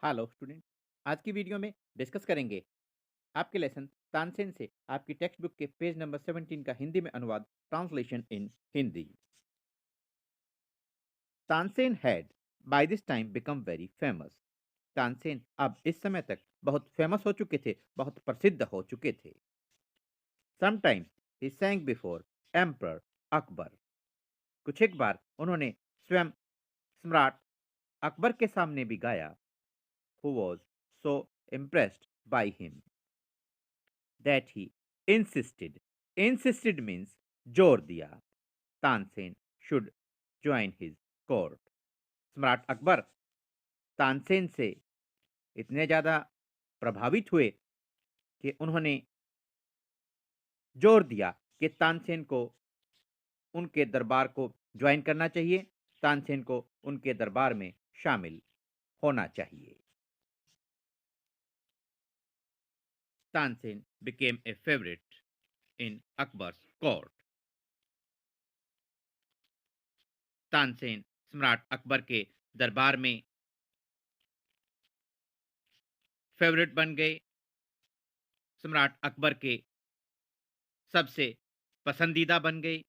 Hello student. आज की video में डिस्कस करेंगे आपके लेसन तानसेन से आपकी टेक्स्ट बुक के पेज नंबर 17 का हिंदी में अनुवाद, translation in Hindi. Tansen had by this time become very famous. Tansen अब इस समय तक बहुत फेमस हो चुके थे, बहुत प्रसिद्ध हो चुके थे। Sometimes he sang before emperor Akbar. कुछ एक बार उन्होंने स्वयं सम्राट अकबर के सामने भी गाया, who was so impressed by him that he insisted. Insisted means जोर दिया, Tansen should join his court. सम्राट अकबर तानसेन से इतने ज्यादा प्रभावित हुए कि उन्होंने जोर दिया कि तानसेन को उनके दरबार को ज्वाइन करना चाहिए, तानसेन को उनके दरबार में शामिल होना चाहिए। Tansen became a favorite in Akbar's court. Tansen सम्राट अकबर के दरबार में फेवरेट बन गए, सम्राट अकबर के सबसे पसंदीदा बन गए।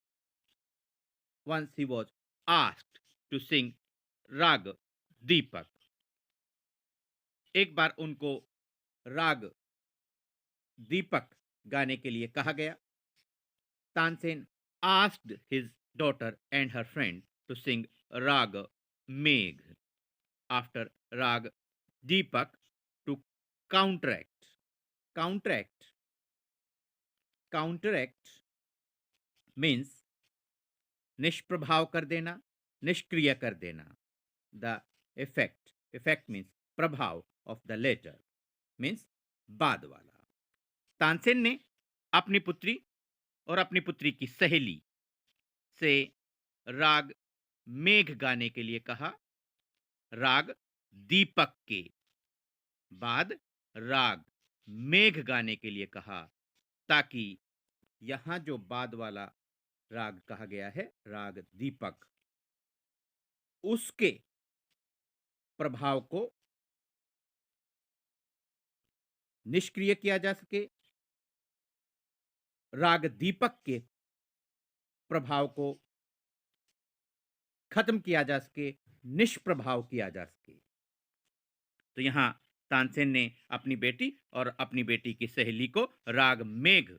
Once he was asked to sing Raag Deepak. एक बार उनको राग दीपक गाने के लिए कहा गया। Tansen asked his daughter and her friend to sing Raag Megh after Raag Deepak to counteract counteract counteract means निष्प्रभाव कर देना, निष्क्रिय कर देना। द इफेक्ट मीन्स प्रभाव ऑफ द लेटर मीन्स बाद वाला। तानसेन ने अपनी पुत्री और अपनी पुत्री की सहेली से राग मेघ गाने के लिए कहा। राग दीपक के बाद राग मेघ गाने के लिए कहा, ताकि यहां जो बाद वाला राग कहा गया है, राग दीपक, उसके प्रभाव को निष्क्रिय किया जा सके, राग दीपक के प्रभाव को खत्म किया जा सके, निष्प्रभाव किया जा सके। तो यहां तानसेन ने अपनी बेटी और अपनी बेटी की सहेली को राग मेघ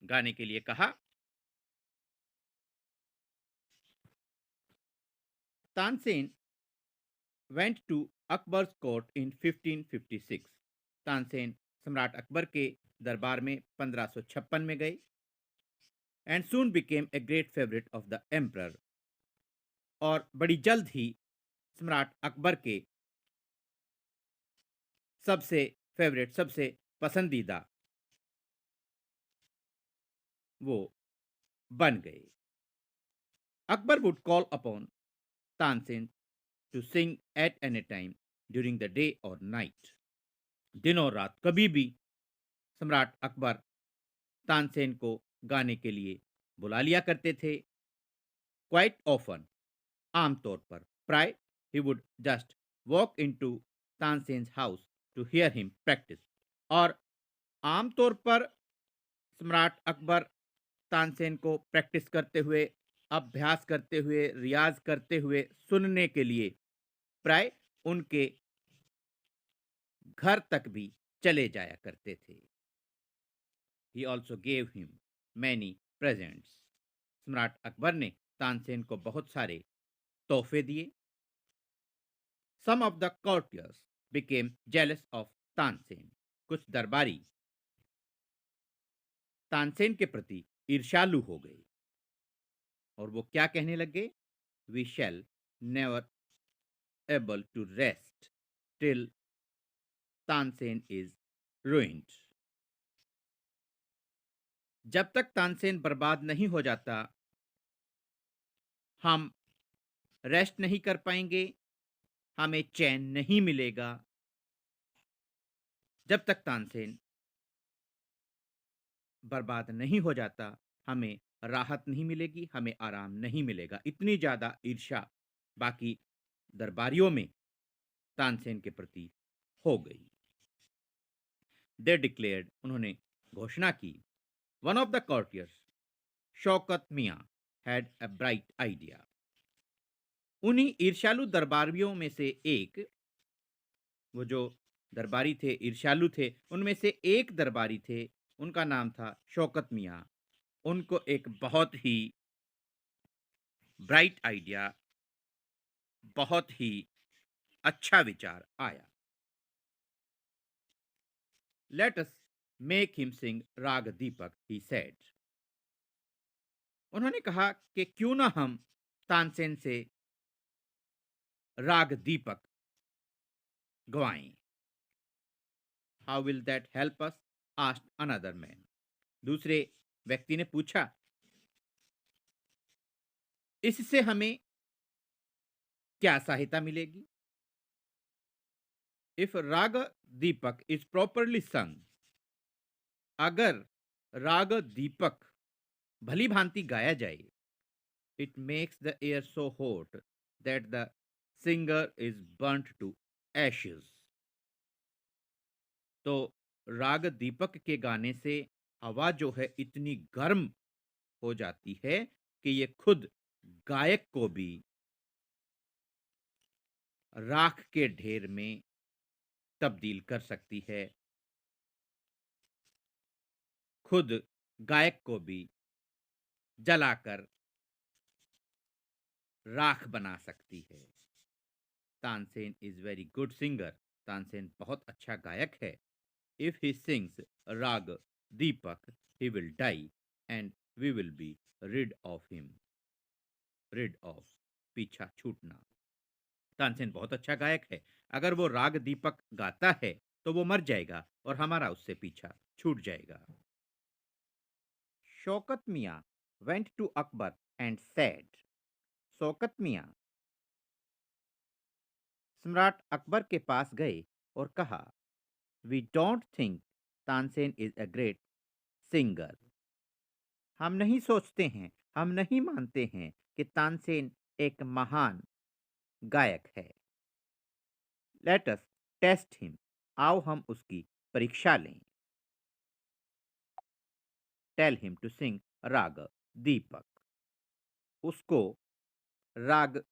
गाने के लिए कहा। Tansen went to Akbar's court in 1556. Tansen सम्राट अकबर के दरबार में 1556 में गए। And soon became a great favorite of the emperor. और बड़ी जल्द ही सम्राट अकबर के सबसे फेवरेट, सबसे पसंदीदा वो बन गए। Akbar would call upon Tansen to sing at any time during the day और नाइट। दिन और रात कभी भी सम्राट अकबर तानसेन को गाने के लिए बुला लिया करते थे। क्वाइट ऑफन, आमतौर पर, प्राय, he would just walk into Tansen house to hear him practice. और आमतौर पर सम्राट अकबर तानसेन को प्रैक्टिस करते हुए, अभ्यास करते हुए, रियाज करते हुए सुनने के लिए प्राय उनके घर तक भी चले जाया करते थे। He also gave him many presents. सम्राट अकबर ने तानसेन को बहुत सारे तोहफे दिए। Some of the courtiers became jealous of Tansen. कुछ दरबारी तानसेन के प्रति ईर्ष्यालु हो गए और वो क्या कहने लगे? We shall never able to rest till Tansen is ruined. जब तक तानसेन बर्बाद नहीं हो जाता, हम रेस्ट नहीं कर पाएंगे, हमें चैन नहीं मिलेगा। जब तक तानसेन बर्बाद नहीं हो जाता, हमें राहत नहीं मिलेगी, हमें आराम नहीं मिलेगा। इतनी ज्यादा ईर्ष्या बाकी दरबारियों में तानसेन के प्रति हो गई। दे डिक्लेयर्ड, उन्होंने घोषणा की, one of the courtiers, Shaukat Miyan, had a bright idea. उन्हीं ईर्ष्यालु दरबारियों में से एक, वो जो दरबारी थे ईर्ष्यालु थे, उनमें से एक दरबारी थे, उनका नाम था शौकत मियां। उनको एक बहुत ही ब्राइट आइडिया, बहुत ही अच्छा विचार आया। Let us make him Singh Raag Deepak, he said. उन्होंने कहा कि क्यों ना हम तानसेन से राग दीपक गवाएं। How will that help us, asked another man. दूसरे व्यक्ति ने पूछा, इससे हमें क्या सहायता मिलेगी? इफ राग दीपक इज प्रॉपरली संग, अगर राग दीपक भली भांति गाया जाए, it makes the air so hot that the singer is burnt to ashes. तो राग दीपक के गाने से हवा जो है इतनी गर्म हो जाती है कि ये खुद गायक को भी राख के ढेर में तब्दील कर सकती है, खुद गायक को भी जलाकर राख बना सकती है। Tansen is very good singer, Tansen बहुत अच्छा गायक है। If he sings Raag Deepak, he will die and we will be rid of him. Rid of, पीछा छूटना। तानसेन बहुत अच्छा गायक है, अगर वो राग दीपक गाता है तो वो मर जाएगा और हमारा उससे पीछा छूट जाएगा। Shaukat Miyan went to Akbar and said. Shaukat Miyan सम्राट अकबर के पास गए और कहा, we don't think Tansen is a great singer. हम नहीं सोचते हैं, हम नहीं मानते हैं कि तानसेन एक महान गायक है। लेट अस टेस्ट हिम, आओ हम उसकी परीक्षा लें। Tell him to sing Raag दीपक, उसको राग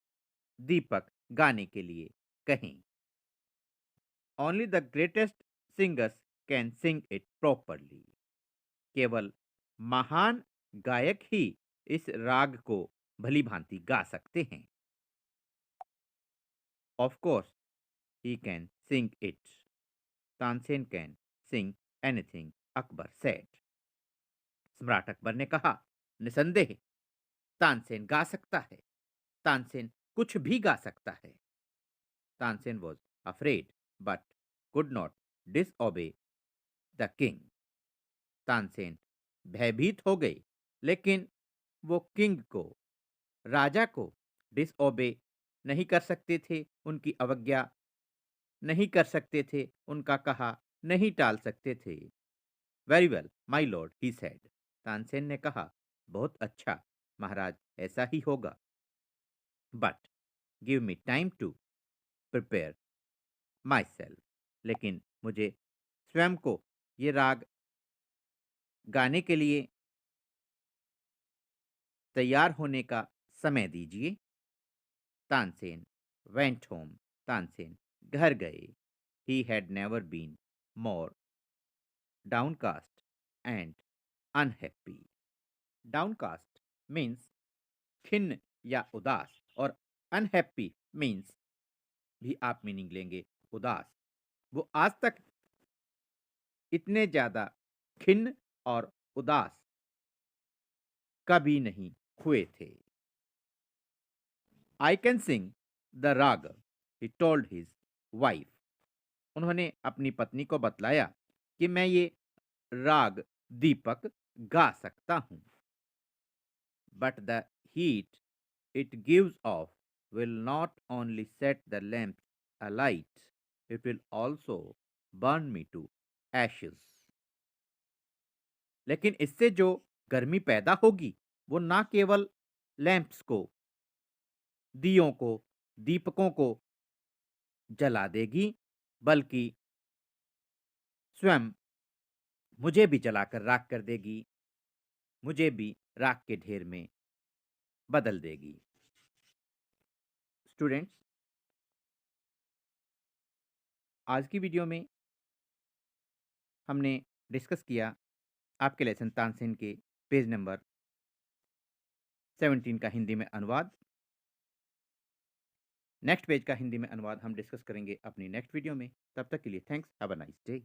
दीपक गाने के लिए कहें। Only the greatest singers can sing it properly. केवल महान गायक ही इस राग को भली भांति गा सकते हैं। Of course he can sing it, Tansen can sing anything, Akbar said. सम्राट अकबर ने कहा, निसंदेह तानसेन गा सकता है, तानसेन कुछ भी गा सकता है। Tansen was afraid but could not disobey the king. Tansen भयभीत हो गए, लेकिन वो किंग को, राजा को डिसओबे नहीं कर सकते थे, उनकी अवज्ञा नहीं कर सकते थे, उनका कहा नहीं टाल सकते थे। Very well my lord, he said. Tansen ने कहा, बहुत अच्छा महाराज, ऐसा ही होगा। But give me time to prepare myself, लेकिन मुझे स्वयं को ये राग गाने के लिए तैयार होने का समय दीजिए। तानसेन वेंट होम, तानसेन घर गए। He had never been more downcast and unhappy. Downcast means खिन्न या उदास, और अनहैप्पी मीन्स भी आप मीनिंग लेंगे उदास। वो आज तक इतने ज्यादा खिन्न और उदास कभी नहीं हुए थे। आई कैन सिंग द राग, ही टोल्ड हिज वाइफ। उन्होंने अपनी पत्नी को बतलाया कि मैं ये राग दीपक गा सकता हूं। But the heat it gives off will not only set the lamp alight, it will also burn me to ashes. लेकिन इससे जो गर्मी पैदा होगी वो ना केवल लैंप्स को, दियों को, दीपकों को जला देगी, बल्कि स्वयं मुझे भी जलाकर राख कर देगी, मुझे भी राख के ढेर में बदल देगी। स्टूडेंट्स, आज की वीडियो में हमने डिस्कस किया आपके लेसन तानसेन के पेज नंबर 17 का हिंदी में अनुवाद। नेक्स्ट पेज का हिंदी में अनुवाद हम डिस्कस करेंगे अपनी नेक्स्ट वीडियो में। तब तक के लिए thanks, have a nice day.